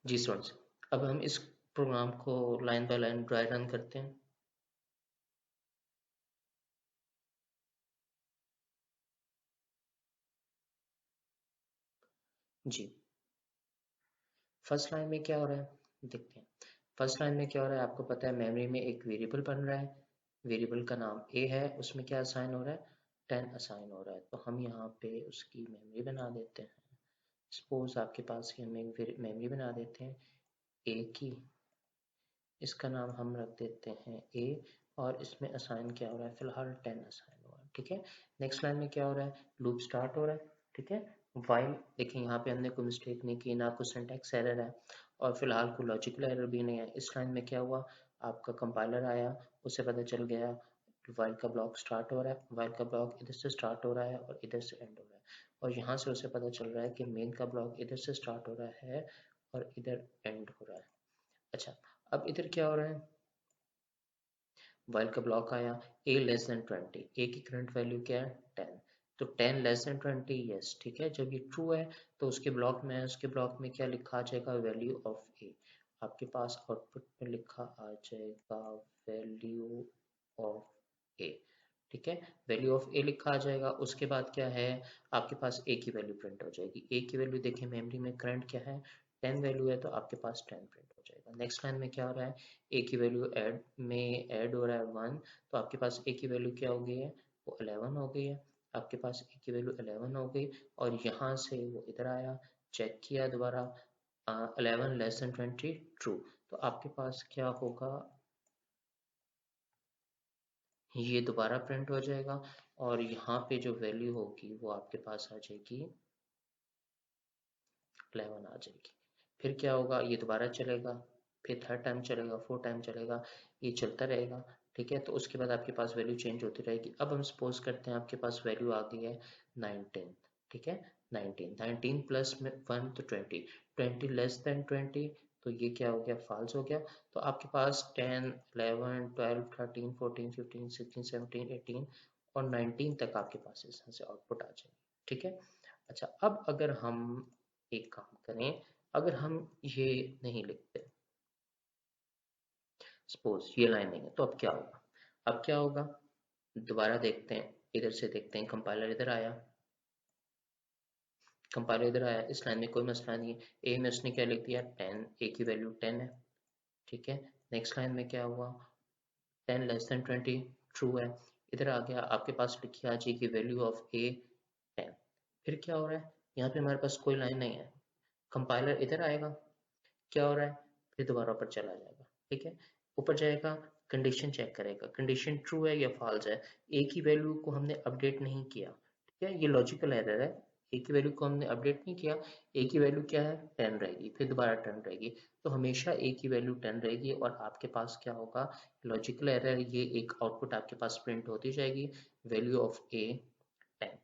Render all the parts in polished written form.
जी students, अब हम इस प्रोग्राम को line by line dry run करते हैं। जी, फर्स्ट लाइन में क्या हो रहा है देखते हैं। फर्स्ट लाइन में क्या हो रहा है, आपको पता है मेमोरी में एक वेरिएबल बन रहा है। वेरिएबल का नाम a है, उसमें क्या असाइन हो रहा है, 10 असाइन हो रहा है। तो हम यहाँ पे उसकी मेमोरी बना देते हैं। सपोज आपके पास ही हम एक मेमोरी बना देते हैं a की। इसका नाम हम रख देते हैं a, और इसमें असाइन क्या हो रहा है, फिलहाल 10 असाइन हुआ है। ठीक है, नेक्स्ट लाइन में क्या हो रहा है, लूप स्टार्ट हो रहा है। ठीक है, वाइल देखिए यहाँ पे हमने कोई मिस्टेक नहीं की, ना कोई सिंटैक्स एरर है और फिलहाल कोई लॉजिकल एरर भी नहीं है। इस लाइन में क्या हुआ, आपका कंपाइलर आया, उससे पता चल गया वाइल का ब्लॉक स्टार्ट हो रहा है। वाइल का ब्लॉक इधर से स्टार्ट हो रहा है और इधर से एंड हो रहा है, और यहाँ से उसे पता चल रहा है कि मेन का ब्लॉक इधर से स्टार्ट हो रहा है और इधर एंड हो रहा है। अच्छा, अब इधर क्या हो रहा है, वाइल का ब्लॉक आया a लेस देन 20, a की करंट वैल्यू क्या है 10, तो 10 लेस देन 20 यस। ठीक है, जब ये ट्रू है तो उसके ब्लॉक में उसके ब्लॉक में क्या लिखा आ जाएगा, वैल्यू ऑफ a। आपके पास आउटपुट में लिखा आ जाएगा वैल्यू ऑफ a। ठीक है, वैल्यू ऑफ a लिखा आ जाएगा। उसके बाद क्या है, आपके पास a की वैल्यू प्रिंट हो जाएगी। a की वैल्यू देखिए मेमोरी में करंट क्या है, 10 वैल्यू है, तो आपके पास 10 प्रिंट हो जाएगा। नेक्स्ट लाइन में क्या हो रहा है, ए की वैल्यू ऐड हो रहा है 1, तो आपके पास ए की वैल्यू क्या हो गई है, वो 11 हो गई है। आपके पास ए की वैल्यू 11 हो गई, और यहाँ से वो इधर आया, चेक किया दोबारा, 11 लेस देन 20 ट्रू, तो आपके पास क्या होगा, ये दोबारा प्रिंट हो जाएगा, और यहाँ पे जो वैल्यू होगी वो आपके पास आ जाएगी 11 आ जाएगी। फिर क्या होगा, ये दोबारा चलेगा, फिर थर्ड टाइम चलेगा, फोर्थ टाइम चलेगा, ये चलता रहेगा। ठीक है, तो उसके बाद आपके पास वैल्यू चेंज होती रहेगी। अब हम सपोज करते हैं आपके पास वैल्यू आ गई है 19। ठीक है, 19 प्लस में 1 तो 20, 20 लेस देन 20, तो ये क्या हो गया, फॉल्स हो गया। तो आपके पास 10 11 12 13 14 15 16 17 18 और 19 तक आपके पास इसमें से आउटपुट आ जाएगी। ठीक है, अच्छा अब अगर हम एक काम करें, अगर हम ये नहीं लिखते, सपोज ये लाइन नहीं है, तो अब क्या होगा, अब क्या होगा, दोबारा देखते हैं, इधर से देखते हैं, कंपाइलर इधर आया, कंपाइलर इधर आया, इस लाइन में कोई मसला नहीं है। ए में उसने क्या लिख दिया 10, ए की वैल्यू 10 है। ठीक है, नेक्स्ट लाइन में क्या हुआ, 10 लेस देन 20 ट्रू है। इधर आ गया, आपके पास लिखी आ जाएगी वैल्यू ऑफ ए 10। फिर क्या हो रहा है, यहाँ पे हमारे पास कोई लाइन नहीं है, कंपाइलर इधर आएगा, क्या हो रहा है, फिर दोबारा ऊपर चला जाएगा। ठीक है, ऊपर जाएगा, कंडीशन चेक करेगा, कंडीशन ट्रू है या फॉल्स है। ए की वैल्यू को हमने अपडेट नहीं किया। ठीक है, ये लॉजिकल एरर है, ए की वैल्यू को हमने अपडेट नहीं किया। ए की वैल्यू क्या है 10 रहेगी, फिर दोबारा 10 रहेगी, तो हमेशा ए की वैल्यू 10 रहेगी, और आपके पास क्या होगा, लॉजिकल एरर, ये एक आउटपुट आपके पास प्रिंट होती जाएगी, वैल्यू ऑफ ए 10।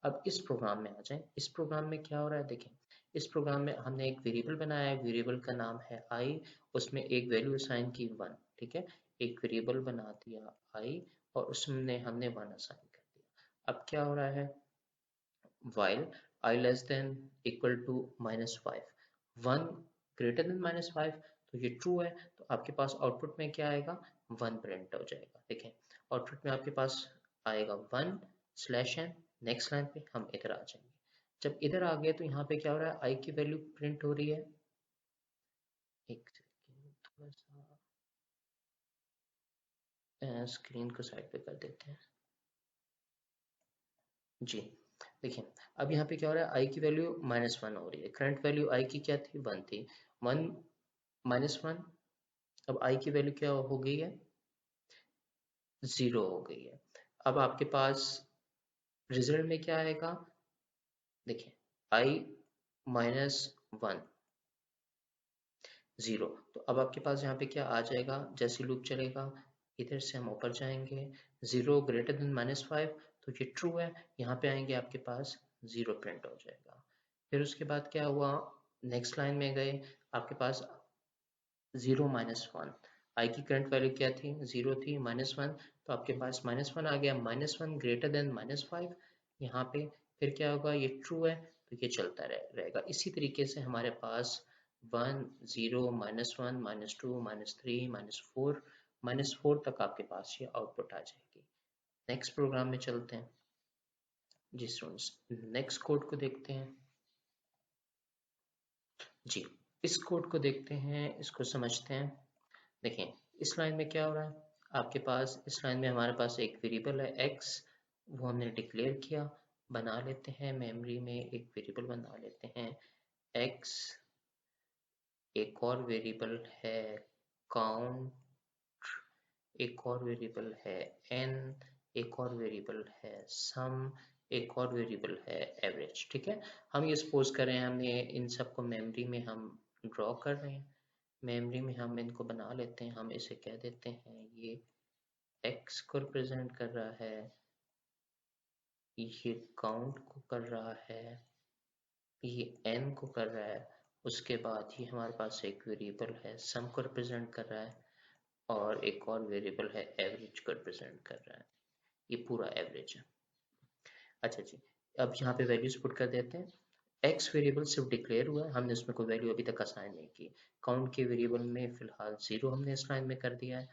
अब इस प्रोग्राम में आ जाएं, इस प्रोग्राम में क्या हो रहा है देखें, इस प्रोग्राम में हमने एक वेरिएबल बनाया है, वेरिएबल का नाम है i, उसमें एक वैल्यू असाइन की 1। ठीक है, एक वेरिएबल बना दिया i, और उसमें हमने 1 असाइन कर दिया। अब क्या हो रहा है, while I less than equal to -5, 1 greater than -5, तो ये ट्रू है, तो आपके पास आउटपुट में क्या आएगा, 1 प्रिंट हो जाएगा। देखें, आउटपुट में आपके पास आएगा 1 स्लैश n। नेक्स्ट लाइन पे हम इधर आ जाएंगे, जब इधर आ गए तो यहाँ पे क्या हो रहा है, आई की वैल्यू प्रिंट हो रही है। एक सेकेंड, थोड़ा सा स्क्रीन को साइड पे कर देते हैं। जी, देखिए, अब यहाँ पे क्या हो रहा है, आई की वैल्यू -1 हो रही है, करंट वैल्यू आई की क्या थी, 1 थी, 1 -1, अब आई की वैल्यू क्या हो गई है, 0 हो गई है। अब आपके पास रिजल्ट में क्या आएगा, देखिए, आई -1 0, तो अब आपके पास यहाँ पे क्या आ जाएगा, जैसे लूप चलेगा, इधर से हम ऊपर जाएंगे, 0 ग्रेटर देन -5, तो ये ट्रू है, यहाँ पे आएंगे आपके पास 0 प्रिंट हो जाएगा। फिर उसके बाद क्या हुआ, नेक्स्ट लाइन में गए, आपके पास 0 -1, आई की करंट वैल्यू क्या थी, 0 थी, -1, तो आपके पास -1 आ गया, -1 ग्रेटर देन -5 यहाँ पे। फिर क्या होगा, ये ट्रू है, तो ये चलता रहेगा। इसी तरीके से हमारे पास 1 0 -1 -2 -3 -4 -4 तक आपके पास ये आउटपुट आ जाएगी। नेक्स्ट प्रोग्राम में चलते हैं जी स्टूडेंट्स, नेक्स्ट कोड को देखते हैं जी। इस कोड को देखते हैं, इसको समझते हैं। देखिए इस लाइन में क्या हो रहा है, आपके पास इस लाइन में हमारे पास एक वेरिएबल है x, वो हमने डिक्लेयर किया। बना लेते हैं मेमोरी में एक वेरिएबल बना लेते हैं x, एक और वेरिएबल है काउंट, एक और वेरिएबल है n, एक और वेरिएबल है सम, एक और वेरिएबल है एवरेज। ठीक है, हम ये सपोज कर रहे हैं हमने इन सबको मेमोरी में हम ड्रॉ कर रहे हैं। मेमोरी में हम इनको बना लेते हैं, हम इसे कह देते हैं ये x को रिप्रेजेंट कर रहा है, ये काउंट को कर रहा है, ये n को कर रहा है, उसके बाद ये हमारे पास एक वेरिएबल है सम को रिप्रेजेंट कर रहा है, और एक और वेरिएबल है एवरेज को रिप्रेजेंट कर रहा है। ये पूरा एवरेज है। अच्छा जी, अब यहाँ पे वैल्यूज पुट कर देते हैं। x वेरिएबल सिर्फ डिक्लेयर हुआ है, हमने उसमें कोई वैल्यू अभी तक असाइन नहीं की। काउंट के वेरिएबल में फिलहाल 0 हमने इस लाइन में कर दिया है।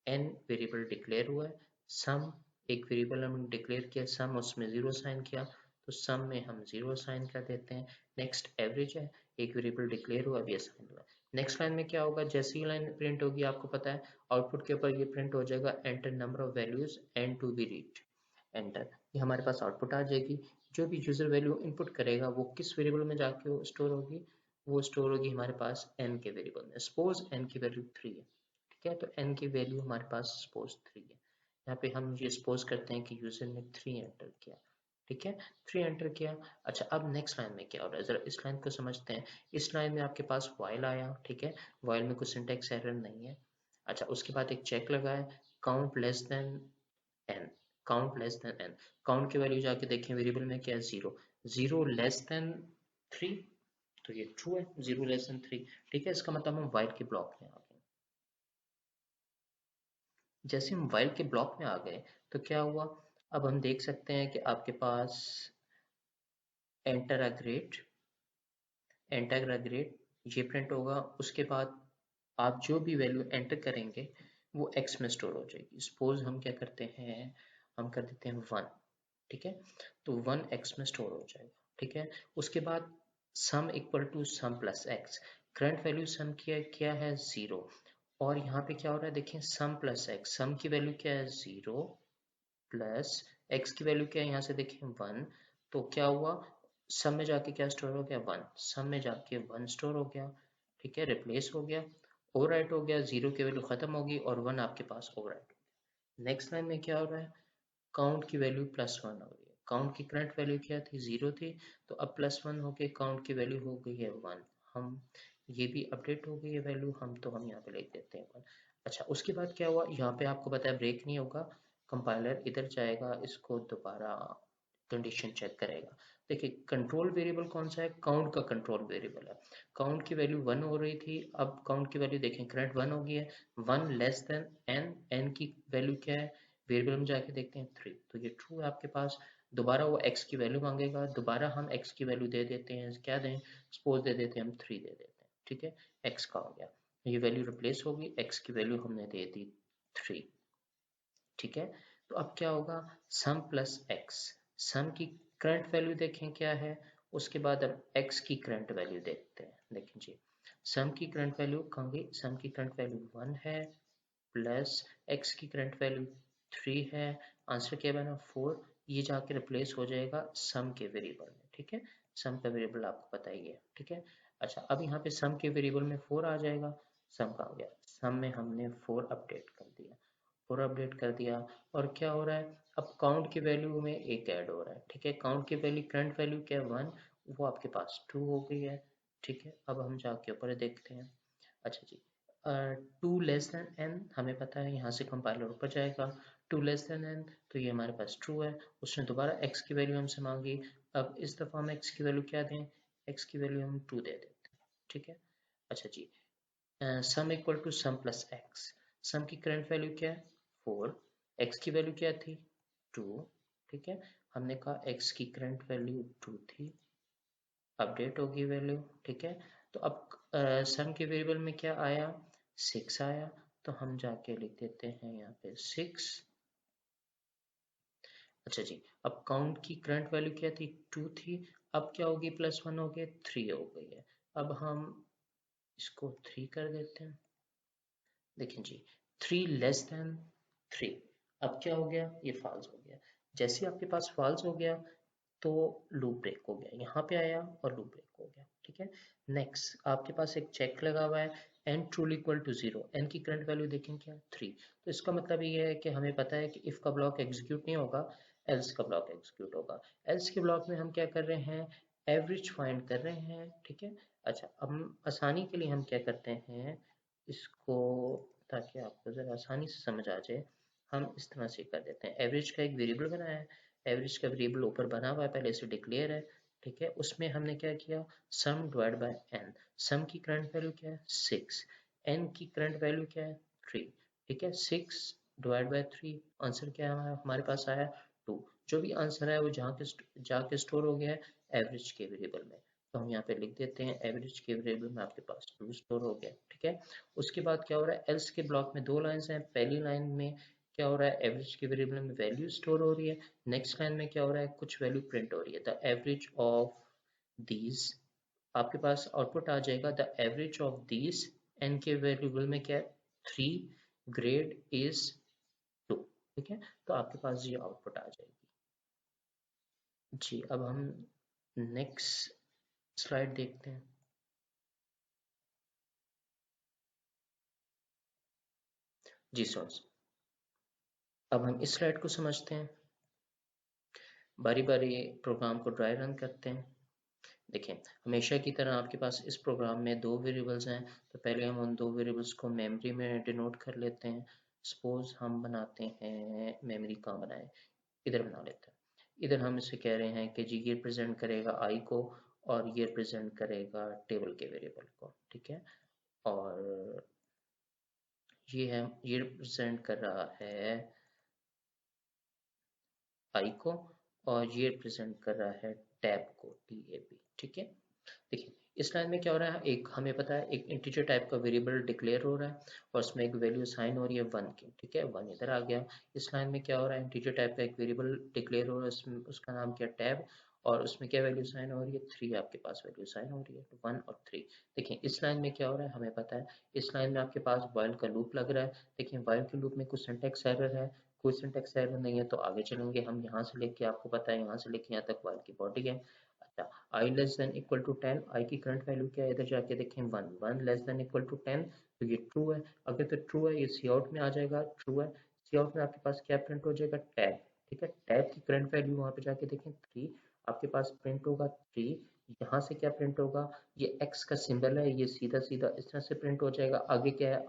n वेरिएबल डिक्लेयर हुआ है। सम एक वेरिएबल हमने डिक्लेयर किया, सम उसमें 0 असाइन किया, तो सम में हम 0 असाइन कर देते हैं। नेक्स्ट एवरेज है, एक वेरिएबल डिक्लेयर हुआ, अभी असाइन हुआ। नेक्स्ट लाइन में क्या होगा, जैसे ही लाइन प्रिंट होगी आपको पता है आउटपुट के ऊपर ये प्रिंट हो जाएगा enter number of values N to be read. Enter, ये हमारे पास आउटपुट आ जाएगी। जो भी यूजर वैल्यू इनपुट करेगा वो किस वेरिएबल में जाके वो स्टोर होगी, वो स्टोर होगी हमारे पास n के वेरिएबल में। सपोज n की वैल्यू 3 है, ठीक है, तो n की वैल्यू हमारे पास सपोज 3 है। यहाँ पे हम ये सपोज करते हैं कि यूजर ने 3 एंटर किया, ठीक है, 3 एंटर किया। अच्छा, अब नेक्स्ट लाइन में क्या हो रहा है, जरा इस लाइन को समझते हैं। इस लाइन में आपके पास while आया, ठीक है, while में कोई सिंटैक्स एरर नहीं है। अच्छा, उसके बाद एक चेक लगाया, count less than n, count less than n, count की वैल्यू जाके देखें वेरिएबल में क्या है 0, 0 लेस देन 3, तो ये ट्रू है 0 लेस देन 3। ठीक है, इसका मतलब हम while के ब्लॉक में आ गए। जैसे हम while के ब्लॉक में आ गए तो क्या हुआ, अब हम देख सकते हैं कि आपके पास enter a grade, enter a grade ये प्रिंट होगा। उसके बाद आप जो भी वैल्यू एंटर करेंगे वो x में स्टोर हो जाएगी। सपोज हम क्या करते हैं, हम कर देते हैं 1, ठीक है, तो 1 x में स्टोर हो जाएगा। ठीक है, उसके बाद sum equal to sum plus x, current value sum क्या है 0, और यहाँ पे क्या हो रहा है देखिए सम प्लस x, सम की वैल्यू क्या है 0 प्लस x की वैल्यू क्या है यहाँ से देखिए 1, तो क्या हुआ सम में जाके क्या स्टोर हो गया 1, सम में जाके 1 स्टोर हो गया। ठीक है, रिप्लेस हो गया, ओवरराइट हो गया, 0 की वैल्यू खत्म होगी और 1 आपके पास ओवरराइट हो गया। नेक्स्ट लाइन में क्या हो रहा है, काउंट की वैल्यू +1 हो रही है। काउंट की करंट वैल्यू क्या थी 0 थी, तो अब +1 होके काउंट की वैल्यू हो गई है 1। हम ये भी अपडेट हो गई है वैल्यू, तो हम यहाँ पे लिख देते हैं 1। अच्छा, उसके बाद क्या हुआ, यहाँ पे आपको पता है ब्रेक नहीं होगा, कंपाइलर इधर जाएगा, इसको दोबारा कंडीशन चेक करेगा। देखिए कंट्रोल वेरिएबल कौन सा है, काउंट का कंट्रोल वेरिएबल है। काउंट की वैल्यू 1 हो रही थी, अब काउंट की वैल्यू देखें करंट 1 हो गई है, 1 लेस देन n, n की वैल्यू क्या है, वेरिएबल में जाके देखते हैं 3, तो ये ट्रू है आपके पास। दोबारा वो x की वैल्यू मांगेगा, दोबारा हम x की वैल्यू दे देते हैं, क्या दें, सपोज दे देते हैं हम 3 दे देते हैं। ठीक है, x का हो गया, ये वैल्यू रिप्लेस होगी, x की वैल्यू हमने दे दी 3। ठीक है, तो अब क्या होगा सम प्लस x, सम की करंट वैल्यू देखें क्या है, उसके बाद अब x की करंट वैल्यू देखते हैं। देखें जी, सम की करंट वैल्यू कहाँ गई, सम की करंट वैल्यू 1 है, प्लस x की करंट वैल्यू 3 है, आंसर क्या बना 4, ये जाके रिप्लेस हो जाएगा सम के वेरिएबल में। ठीक है, सम का वेरिएबल आपको पता ही है। ठीक है, अच्छा अब यहाँ पे सम के वेरिएबल में 4 आ जाएगा, सम का हो गया, सम में हमने 4 अपडेट कर दिया, 4 अपडेट कर दिया, और क्या हो रहा है अब काउंट की वैल्यू में एक ऐड हो रहा है। ठीक है, काउंट की वैल्यू करंट वैल्यू क्या है 1, वो आपके पास 2 हो गई है। ठीक है, अब हम जाके ऊपर देखते हैं। अच्छा जी, 2 लेस देन n हमें पता है, यहाँ से कंपाइलर ऊपर जाएगा, 2 लेस देन n, तो ये हमारे पास ट्रू है। उसने दोबारा x की वैल्यू हमसे मांगी, अब इस दफ़ा हम x की वैल्यू क्या दें, x की वैल्यू हम 2 दे देते हैं। ठीक है, अच्छा जी, sum equal to sum plus x, sum की करंट वैल्यू क्या है 4, x की वैल्यू क्या थी 2। ठीक है, हमने कहा x की करंट वैल्यू 2 थी, अपडेट होगी वैल्यू। ठीक है, तो अब सम के वेरिएबल में क्या आया, 6 आया, तो हम जाके लिख देते हैं यहाँ पे 6। अच्छा जी, अब काउंट की करंट वैल्यू क्या थी, 2 थी, अब क्या होगी, +1 हो गया, 3 हो गई है। अब हम इसको 3 कर देते हैं। देखें जी, 3 लेस देन 3, अब क्या हो गया, ये फॉल्स हो गया। जैसे ही आपके पास फॉल्स हो गया तो लूप ब्रेक हो गया, यहाँ पे आया और लूप ब्रेक हो गया, ठीक है। नेक्स्ट आपके पास एक चेक लगा हुआ है, n truly equal to 0, n की करंट वैल्यू देखें क्या, 3। तो इसका मतलब ये है कि हमें पता है कि इफ का ब्लॉक एग्जीक्यूट नहीं होगा, एल्स का ब्लॉक एग्जीक्यूट होगा। एल्स के ब्लॉक में हम क्या कर रहे हैं, एवरेज फाइंड कर रहे हैं, ठीक है। अच्छा, अब आसानी के लिए हम क्या करते हैं इसको, ताकि आपको ज़रा आसानी से समझ आ जाए, हम इस तरह से कर देते हैं। एवरेज का एक वेरिएबल बनाया है, एवरेज का वेरिएबल ऊपर बना हुआ है, पहले से डिक्लेयर है, ठीक है। उसमें हमने क्या किया, सम डिवाइड बाय n। सम की करंट वैल्यू क्या है, 6, n की करंट वैल्यू क्या है, 3, ठीक है। 6 डिवाइड बाय 3, आंसर क्या है हमारे पास आया 2। जो भी आंसर है वो जाके स्टोर हो गया है एवरेज के वेरिएबल में, तो हम यहाँ पे लिख देते हैं एवरेज के वेरिएबल में आपके पास 2 स्टोर हो गया, ठीक है। उसके बाद क्या हो रहा है, एल्स के ब्लॉक में 2 लाइंस हैं। पहली लाइन में क्या हो रहा है, एवरेज के वेरिएबल में वैल्यू स्टोर हो रही है। नेक्स्ट लाइन में क्या हो रहा है, कुछ वैल्यू प्रिंट हो रही है, द एवरेज ऑफ दीज, आपके पास आउटपुट आ जाएगा the average of these. N के वेरिएबल में क्या है, 3, ग्रेड इज 2, ठीक है। तो आपके पास ये आउटपुट आ जाएगी जी। अब हम नेक्स्ट स्लाइड देखते हैं जी सॉरी। अब हम इस स्लाइड को समझते हैं, बारी बारी प्रोग्राम को ड्राई रन करते हैं। देखें, हमेशा की तरह आपके पास इस प्रोग्राम में 2 वेरिएबल्स हैं, तो पहले हम उन 2 वेरिएबल्स को मेमोरी में डिनोट कर लेते हैं। सपोज हम बनाते हैं, मेमोरी कहाँ बनाए, इधर बना लेते हैं। इधर हम इसे कह रहे हैं कि जी ये रिप्रेजेंट करेगा आई को, और ये रिप्रेजेंट करेगा टेबल के वेरिएबल को, ठीक है। और ये रिप्रेजेंट कर रहा है आई को, और ये रिप्रेजेंट कर रहा है टैब को, TAB, ठीक है। देखिए, इस लाइन में क्या हो रहा है, एक हमें पता है एक इंटीजर टाइप का वेरिएबल डिक्लेयर हो रहा है, और उसमें एक वैल्यू साइन हो रही है 1 की, ठीक है, 1 इधर आ गया। इस लाइन में क्या हो रहा है, इंटीजर टाइप का एक वेरिएबल डिक्लेयर हो रहा है, उसमें उसका नाम क्या, टैब, और उसमें क्या वैल्यू साइन हो रही है, 3 आपके पास वैल्यू साइन हो रही है, 1 और 3। देखिए इस लाइन में क्या हो रहा है, हमें पता है इस लाइन में आपके पास व्हाइल का लूप लग रहा है। देखिए व्हाइल के लूप में कुछ सिंटैक्स एरर है, कोई सिंटैक्स एरर नहीं है तो आगे चलेंगे हम, यहाँ से लेके आपको पता है यहाँ से लेके यहाँ तक व्हाइल की बॉडी है। अच्छा, आई लेस देन इक्वल टू 10, आई की करंट वैल्यू क्या है, इधर जाके देखें 1, 1 लेस देन इक्वल टू 10, तो ये ट्रू है। अगर तो ट्रू है, ये सी आउट में आ जाएगा, ट्रू है। सी आउट में आपके पास क्या प्रिंट हो जाएगा, टैब, ठीक है। टैब की करंट वैल्यू वहाँ पे जाके देखें 3, आपके पास प्रिंट होगा 3। यहाँ से क्या प्रिंट होगा, ये एक्स का सिंबल है, ये सीधा सीधा इस तरह से प्रिंट हो जाएगा। आगे क्या है,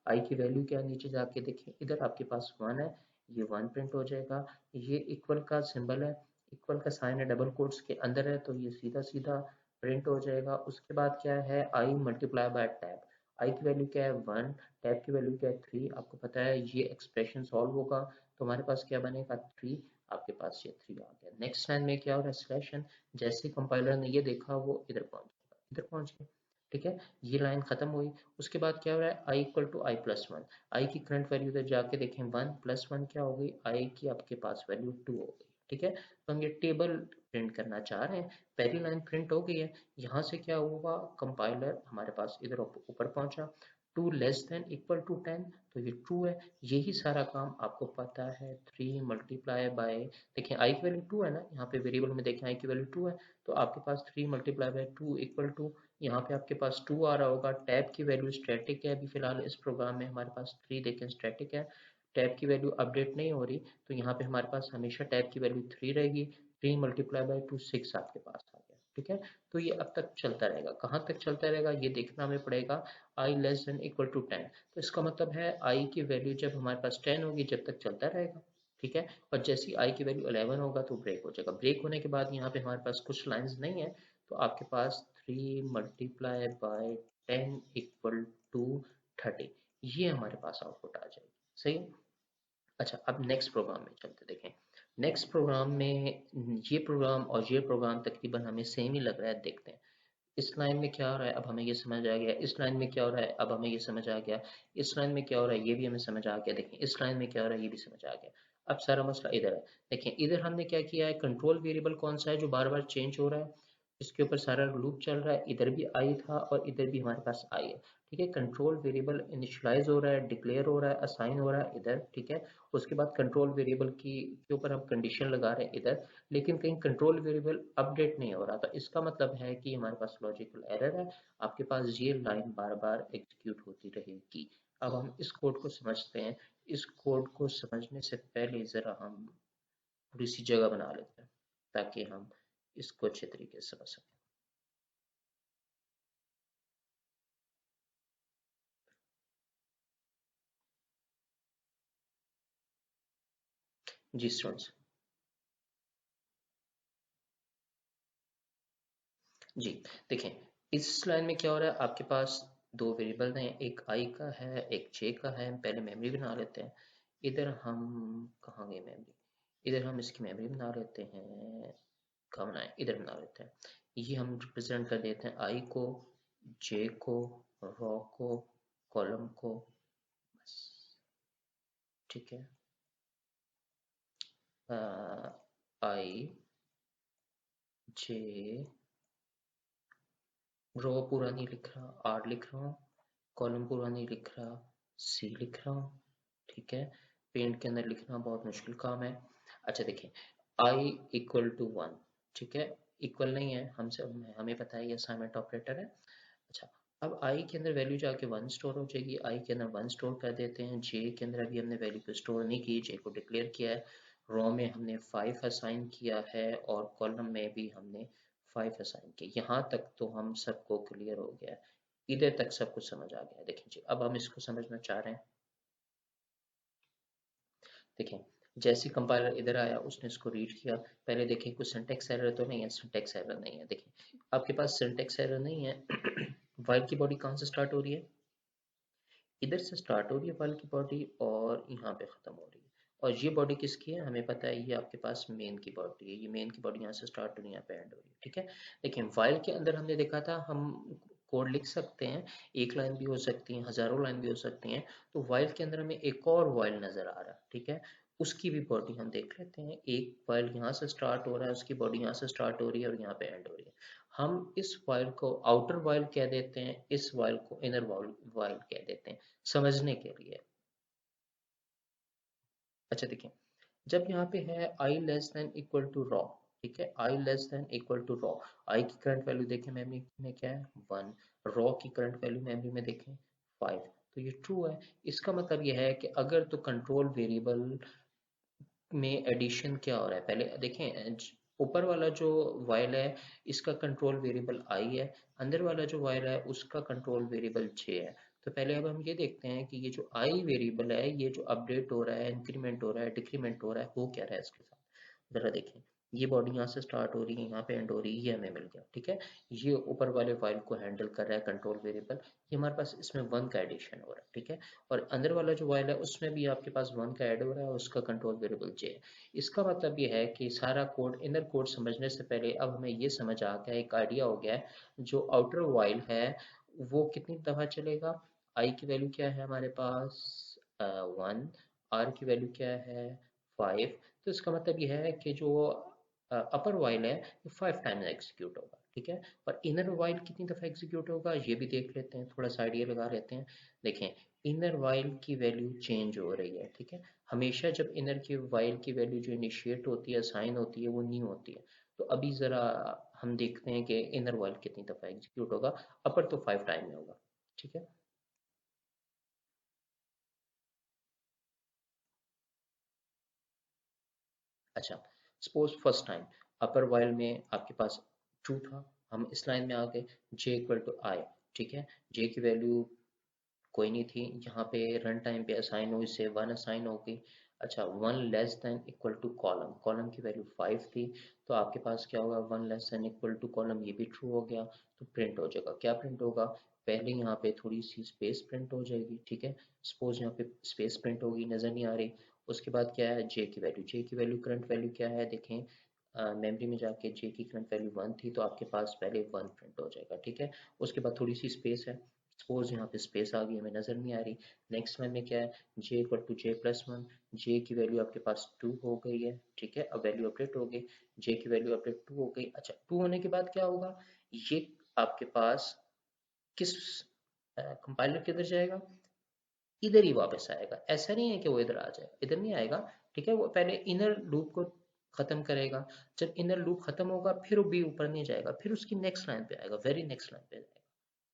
आई की वैल्यू क्या है, नीचे जाके देखें, इधर आपके पास 1 है, ये 1 प्रिंट हो जाएगा। ये इक्वल का सिंबल है, इक्वल का साइन है, डबल कोट्स के अंदर है, तो ये सीधा सीधा प्रिंट हो जाएगा। उसके बाद क्या है, आई मल्टीप्लाई बाय टैब, आई की वैल्यू क्या है 1, टैब की वैल्यू क्या है 3, आपको पता है ये एक्सप्रेशन सॉल्व होगा तो हमारे पास क्या बनेगा 3, आपके पास ये 3 आ गया। नेक्स्ट लाइन में क्या हो रहा है, स्लैश n, जैसे कंपाइलर ने ये देखा वो इधर पहुंच गया, इधर पहुंच गया, ठीक है। ये लाइन खत्म हुई। उसके बाद क्या हो रहा है, I equal to I plus 1, आई की करंट वैल्यू इधर जाके देखें 1 प्लस 1 क्या हो गई, आई की आपके पास वैल्यू 2 हो गई, ठीक है। तो हम ये टेबल प्रिंट करना चाह रहे हैं, पहली लाइन प्रिंट हो गई है। यहाँ से क्या हुआ, कंपाइलर हमारे पास इधर ऊपर पहुंचा, 2 लेस देन इक्वल टू 10, तो ये ट्रू है। यही सारा काम आपको पता है, 3 मल्टीप्लाई बाय, देखिए आई की वैल्यू 2 है ना, यहाँ पे वेरिएबल में देखें आई की वैल्यू 2 है, तो आपके पास 3 मल्टीप्लाई बाय 2 इक्वल टू, यहाँ पे आपके पास 2 आ रहा होगा। टैब की वैल्यू स्टैटिक है, अभी फिलहाल इस प्रोग्राम में हमारे पास 3 देखें स्टैटिक है, टैब की वैल्यू अपडेट नहीं हो रही, तो यहाँ पे हमारे पास हमेशा टैब की वैल्यू 3 रहेगी। 3 मल्टीप्लाई बाय 2 6 आपके पास आ गया, ठीक है। तो ये अब तक चलता रहेगा, कहाँ तक चलता रहेगा ये देखना हमें पड़ेगा, आई लेस देन इक्वल टू 10, तो इसका मतलब है आई की वैल्यू जब हमारे पास 10 होगी जब तक चलता रहेगा, ठीक है। और जैसे ही आई की वैल्यू 11 होगा तो ब्रेक हो जाएगा। ब्रेक होने के बाद यहाँ पे हमारे पास कुछ लाइंस नहीं है, तो आपके पास 3 मल्टीप्लाई बाय 10 इक्वल टू 30, ये हमारे पास आउटपुट आ जाएगी, सही है। अच्छा, अब नेक्स्ट प्रोग्राम में चलते देखें। नेक्स्ट प्रोग्राम में ये प्रोग्राम और ये प्रोग्राम तकरीबन हमें सेम ही लग रहा है, देखते हैं। इस लाइन में क्या हो रहा है, अब हमें ये समझ आ गया। इस लाइन में क्या हो रहा है, अब हमें ये समझ आ गया। इस लाइन में क्या हो रहा है, ये भी हमें समझ आ गया। देखें इस लाइन में क्या हो रहा है, ये भी समझ आ गया। अब सारा मसला इधर है। देखें इधर हमने क्या किया है, कंट्रोल वेरिएबल कौन सा है जो बार बार चेंज हो रहा है, इसके ऊपर सारा लूप चल रहा है। इधर भी आई था और इधर भी हमारे पास आई है। ठीक है, कंट्रोल वेरिएबल इनिशियलाइज हो रहा है, डिक्लेयर हो रहा है, असाइन हो रहा है इधर। ठीक है, उसके बाद कंट्रोल वेरिएबल की के ऊपर हम कंडीशन लगा रहे हैं इधर, लेकिन कहीं कंट्रोल वेरिएबल अपडेट नहीं हो रहा। तो इसका मतलब है कि हमारे पास लॉजिकल एरर है, आपके पास ये लाइन बार बार एग्जीक्यूट होती रहेगी। अब हम इस कोड को समझते हैं। इस कोड को समझने से पहले ज़रा हम थोड़ी सी जगह बना लेते हैं ताकि हम इसको अच्छे तरीके से समझ सकें। जी स्टूडेंट्स। जी देखें, इस लाइन में क्या हो रहा है, आपके पास दो वेरिएबल हैं, एक आई का है एक जे का है। पहले मेमोरी बना लेते हैं। इधर हम कहाँ गई मेमोरी, इधर हम इसकी मेमोरी बना लेते हैं। कहाँ बनाए, इधर बना लेते हैं। ये हम रिप्रेजेंट कर देते हैं आई को, जे को, रो को, कॉलम को, बस। ठीक है, आई, जे, रो पूरा नहीं लिख रहा, आर लिख रहा हूँ। कॉलम पूरा नहीं लिख रहा, सी लिख रहा हूँ। ठीक है, पेंट के अंदर लिखना बहुत मुश्किल काम है। अच्छा देखिए, आई इक्वल टू वन। ठीक है, इक्वल नहीं है, हमसे हमें पता है ये असाइनमेंट ऑपरेटर है। अच्छा, अब आई के अंदर वैल्यू जाके वन स्टोर हो जाएगी। आई के अंदर वन स्टोर कर देते हैं। जे के अंदर अभी हमने वैल्यू को स्टोर नहीं की, जे को डिक्लेयर किया है। रो में हमने 5 असाइन किया है और कॉलम में भी हमने 5 असाइन किया। यहाँ तक तो हम सबको क्लियर हो गया है, इधर तक सब कुछ समझ आ गया है। देखिए जी, अब हम इसको समझना चाह रहे हैं। देखें, जैसे कंपाइलर इधर आया उसने इसको रीड किया। पहले देखें कुछ सिंटेक्स एरर तो नहीं है, सिंटेक्स एरर नहीं है। देखें आपके पास सिंटेक्स एरर नहीं है। वाइल की बॉडी कहाँ से स्टार्ट हो रही है, इधर से स्टार्ट हो रही है वाइल की बॉडी और यहाँ पे ख़त्म हो रही है। और ये बॉडी किसकी है, हमें पता है ये आपके पास मेन की बॉडी है। ये मेन की बॉडी यहाँ से स्टार्ट हो रही है, यहाँ पे एंड हो रही है। ठीक है, देखिए वाइल के अंदर हमने देखा था हम कोड लिख सकते हैं, एक लाइन भी हो सकती है, हजारों लाइन भी हो सकती हैं। तो वाइल के अंदर हमें एक और वाइल नजर आ रहा है। ठीक है, उसकी भी बॉडी हम देख लेते हैं। एक वाइल यहाँ से स्टार्ट हो रहा है, उसकी बॉडी यहाँ से स्टार्ट हो रही है और यहाँ पे एंड हो रही है। हम इस वाइल को आउटर वाइल कह देते हैं, इस वाइल को इनर वाइल कह देते हैं समझने के लिए। अच्छा देखिए, जब यहाँ पे है i less than equal to row, ठीक है, i less than equal to row, i की करंट वैल्यू देखें मेमोरी में क्या है 1, रॉ की करंट वैल्यू मेमोरी में देखें 5, तो ये ट्रू है। इसका मतलब ये है कि अगर तो कंट्रोल वेरिएबल में एडिशन क्या हो रहा है, पहले देखें ऊपर वाला जो वाइल है इसका कंट्रोल वेरिएबल आई है, अंदर वाला जो वाइल है उसका कंट्रोल वेरिएबल जे है। तो पहले अब हम ये देखते हैं कि ये जो आई वेरिएबल है ये जो अपडेट हो रहा है, इंक्रीमेंट हो रहा है, डिक्रीमेंट हो रहा है, वो क्या रहा है इसके साथ। जरा देखें, ये बॉडी यहाँ से स्टार्ट हो रही है, यहाँ पे एंड हो रही है, ये हमें मिल गया। ठीक है, ये ऊपर वाले फाइल को हैंडल कर रहा है कंट्रोल वेरिएबल, ये हमारे पास इसमें वन का एडिशन हो रहा है। ठीक है, और अंदर वाला जो वाइल है उसमें भी आपके पास वन का ऐड हो रहा है, उसका कंट्रोल वेरिएबल जे है। इसका मतलब ये है कि सारा कोड, इनर कोड समझने से पहले अब हमें ये समझ आ गया, एक आइडिया हो गया है जो आउटर वाइल है वो कितनी दफ़ा चलेगा। आई की वैल्यू क्या है हमारे पास 1, आर की वैल्यू क्या है 5। तो इसका मतलब यह है कि जो अपर वाइल है ये 5 टाइम्स एग्जीक्यूट होगा। ठीक है, और इनर वाइल कितनी दफ़ा एग्जीक्यूट होगा ये भी देख लेते हैं, थोड़ा सा आइडिया लगा लेते हैं। देखें, इनर वाइल की वैल्यू चेंज हो रही है। ठीक है, हमेशा जब इनर की वाइल की वैल्यू जो इनिशिएट होती है, साइन होती है, वो न्यू होती है। तो अभी ज़रा हम देखते हैं कि इनर वाइल कितनी दफ़ा एग्जीक्यूट होगा। अपर तो 5 टाइम में होगा। ठीक है, अच्छा सपोज फर्स्ट टाइम अपर वाइल में आपके पास ट्रू था, हम इस लाइन में आ गए, जे इक्वल टू आई। ठीक है, जे की वैल्यू कोई नहीं थी, यहाँ पे रन टाइम पे असाइन हुई से वन असाइन हो गई। अच्छा, one less than equal to column, column की वैल्यू 5 थी, तो आपके पास क्या होगा, one less than equal to column, ये भी ट्रू हो गया। तो प्रिंट हो जाएगा, क्या प्रिंट होगा, पहले यहाँ पे थोड़ी सी स्पेस प्रिंट हो जाएगी। ठीक है, सपोज यहाँ पे स्पेस प्रिंट होगी, नज़र नहीं आ रही। उसके बाद क्या है, जे की वैल्यू, जे की वैल्यू करंट वैल्यू क्या है देखें मेमोरी में जाके जे की करंट वैल्यू 1 थी तो आपके पास पहले 1 प्रिंट हो जाएगा, ठीक है। उसके बाद थोड़ी सी स्पेस है, सपोज यहाँ पे स्पेस आ गई, हमें नज़र नहीं आ रही। नेक्स्ट लाइन में क्या है, J equal to J plus 1, जे की वैल्यू आपके पास 2 हो गई है, ठीक है। अब वैल्यू अपडेट हो गई, जे की वैल्यू अपडेट 2 हो गई। अच्छा 2 होने के बाद क्या होगा, ये आपके पास किस कंपाइलर के इधर जाएगा, इधर ही वापस आएगा। ऐसा नहीं है कि वो इधर आ जाएगा, इधर नहीं आएगा, ठीक है। वो पहले इनर लूप को खत्म करेगा, जब इनर लूप खत्म होगा फिर वो बी ऊपर नहीं जाएगा, फिर उसकी नेक्स्ट लाइन पे आएगा, वेरी नेक्स्ट लाइन पे जाएगा,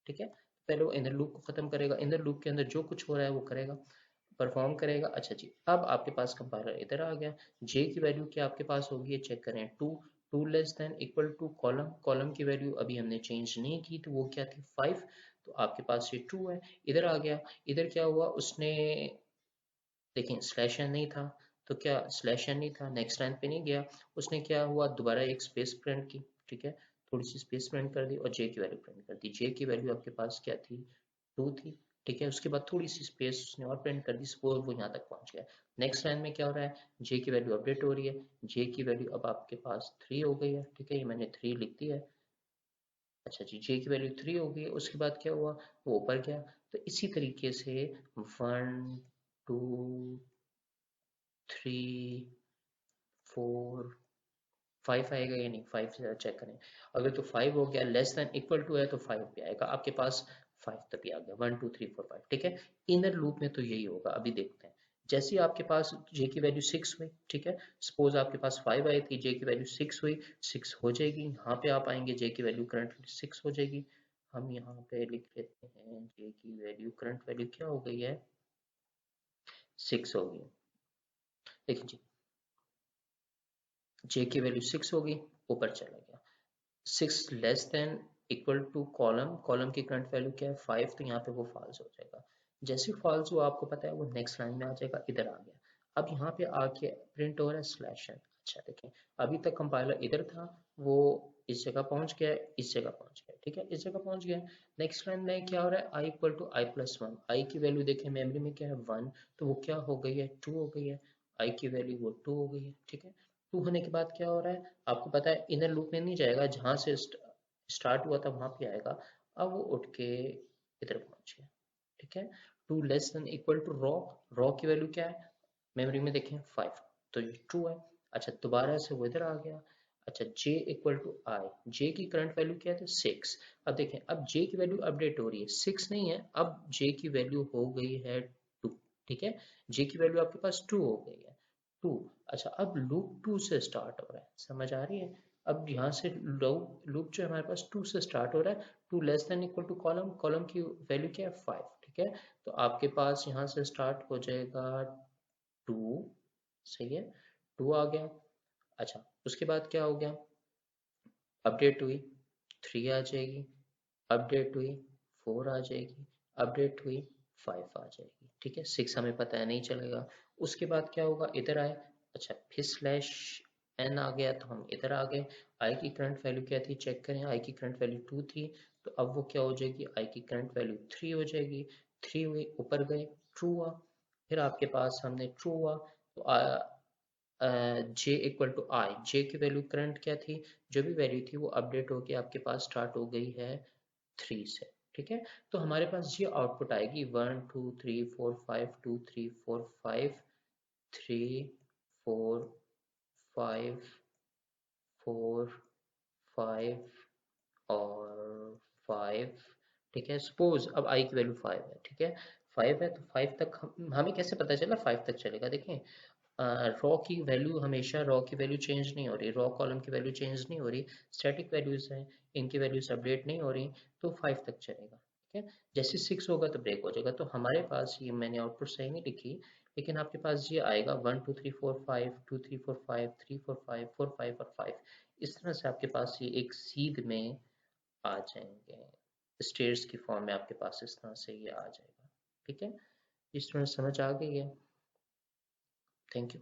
ठीक है। पहले वो इनर लूप को खत्म करेगा, इनर लूप के अंदर जो कुछ हो रहा है वो करेगा, परफॉर्म करेगा। अच्छा जी, अब आपके पास कंपाइलर इधर आ गया, जे की वैल्यू क्या आपके पास होगी, चेक करें, 2, 2 less than equal to column, column की वैल्यू अभी हमने चेंज नहीं की तो वो क्या थी 5, तो आपके पास ये 2 है। इधर आ गया, इधर क्या हुआ, उसने देखें स्लैश एन नहीं था, तो क्या स्लैश एन नहीं था, नेक्स्ट लाइन पे नहीं गया, उसने क्या हुआ दोबारा एक स्पेस प्रिंट की, ठीक है, थोड़ी सी स्पेस प्रिंट कर दी और जे की वैल्यू प्रिंट कर दी। जे की वैल्यू आपके पास क्या थी, 2 थी, ठीक है। उसके बाद थोड़ी सी स्पेस उसने और प्रिंट कर दी, सपोज वो यहाँ तक पहुंच गया। नेक्स्ट लाइन में क्या हो रहा है, जे की वैल्यू अपडेट हो रही है, जे की वैल्यू अब आपके पास 3 हो गई है, ठीक है, ये मैंने 3 लिख दी है। अच्छा जी, जे की वैल्यू 3 हो गई, उसके बाद क्या हुआ, वो ऊपर गया। तो इसी तरीके से 1 2 3 4 5 आएगा या नहीं, 5 से चेक करें। अगर तो 5 हो गया, लेस देन इक्वल टू है तो 5 भी आएगा आपके पास, 5 तक भी आ गया, 1 2 3 4 5, ठीक है। इनर लूप में तो यही होगा, अभी देखते हैं। जैसे ही आपके पास जे की वैल्यू 6 हुई, ठीक है, सपोज आपके पास 5 आई थी, जे की वैल्यू 6 हुई, 6 हो जाएगी, यहाँ पे आप आएंगे, जे की वैल्यू करंट 6 हो जाएगी। हम यहाँ पे लिख लेते हैं जे की वैल्यू करंट वैल्यू क्या हो गई है, 6 हो गई। देखिए जी, जे की वैल्यू 6 हो गई, ऊपर चला गया, 6 less than equal to column, column की करंट वैल्यू क्या है 5, तो यहाँ पे वो फॉल्स हो जाएगा। जैसे फॉल्स हुआ आपको पता है वो नेक्स्ट लाइन में आ जाएगा, इधर आ गया। अब यहाँ पे आके प्रिंट हो रहा है स्लैश एन। अच्छा देखें, अभी तक कंपाइलर इधर था, वो इस जगह पहुंच गया, इस जगह पहुंच गया, ठीक है, इस जगह पहुंच गया। नेक्स्ट लाइन में क्या हो रहा है, I equal to I plus 1, आई की वैल्यू देखें मेमोरी में क्या है 1, तो वो क्या हो गई है 2 हो गई है, आई की वैल्यू वो 2 हो गई है, ठीक है। 2 होने के बाद क्या हो रहा है आपको पता है, इनर लूप में नहीं जाएगा, जहां से स्टार्ट हुआ था वहां पे आएगा। अब वो उठ के इधर पहुंच गया, ठीक है। 2 less than equal to row, row की वैल्यू क्या है मेमोरी में देखें 5, तो ये 2 है। अच्छा दोबारा से वो इधर आ गया। अच्छा j इक्वल टू आई, जे की करंट वैल्यू क्या है 6। अब देखें, अब j की वैल्यू अपडेट हो रही है, 6 नहीं है, अब j की वैल्यू हो गई है 2, ठीक है, j की वैल्यू आपके पास 2 हो गई है, 2। अच्छा अब लूप 2 से स्टार्ट हो रहा है, समझ आ रही है। अब यहाँ से लूप जो हमारे पास 2 से स्टार्ट हो रहा है, 2 less than equal to column, column की वैल्यू क्या है 5, ठीक है। तो आपके पास यहाँ से स्टार्ट हो जाएगा 2, सही है, 2 आ गया। अच्छा उसके बाद क्या हो गया, अपडेट हुई 3 आ जाएगी, अपडेट हुई 4 आ जाएगी, अपडेट हुई 5 आ जाएगी, ठीक है। 6 हमें पता है नहीं चलेगा। उसके बाद क्या होगा, इधर आए, अच्छा फिर स्लैश एन आ गया तो हम इधर आ गए। आई की करंट वैल्यू क्या थी चेक करें, आई की करंट वैल्यू 2 थी, तो अब वो क्या हो जाएगी, आई की करंट वैल्यू 3 हो जाएगी, 3 हुई, ऊपर गए, ट्रू हुआ। फिर आपके पास हमने ट्रू हुआ तो जे इक्वल टू आई, जे की वैल्यू करंट क्या थी, जो भी वैल्यू थी वो अपडेट होके आपके पास स्टार्ट हो गई है 3 से, ठीक है। तो हमारे पास ये आउटपुट आएगी 1 2 3 4 5 2 3 4 5 3 4 5 4 5 और 5, ठीक है। सपोज अब आई की वैल्यू 5 है, ठीक है, 5 है तो 5 तक हमें कैसे पता चला 5 तक चलेगा, देखें रॉ की वैल्यू हमेशा, रॉ की वैल्यू चेंज नहीं हो रही, रॉ कॉलम की वैल्यू चेंज नहीं हो रही, स्टैटिक वैल्यूज हैं, इनकी वैल्यूज अपडेट नहीं हो रही, तो 5 तक चलेगा, ठीक है। जैसे 6 होगा तो ब्रेक हो जाएगा। तो हमारे पास ये मैंने आउटपुट सही नहीं लिखी, लेकिन आपके पास ये आएगा 1 2 3 4 5 2 3 4 5 3 4 5 4 5 और 5, इस तरह से आपके पास ये एक सीध में आ जाएंगे, स्टेयर्स की फॉर्म में आपके पास इस तरह से ये आ जाएगा, ठीक है। इस तरह समझ आ गई है, थैंक यू।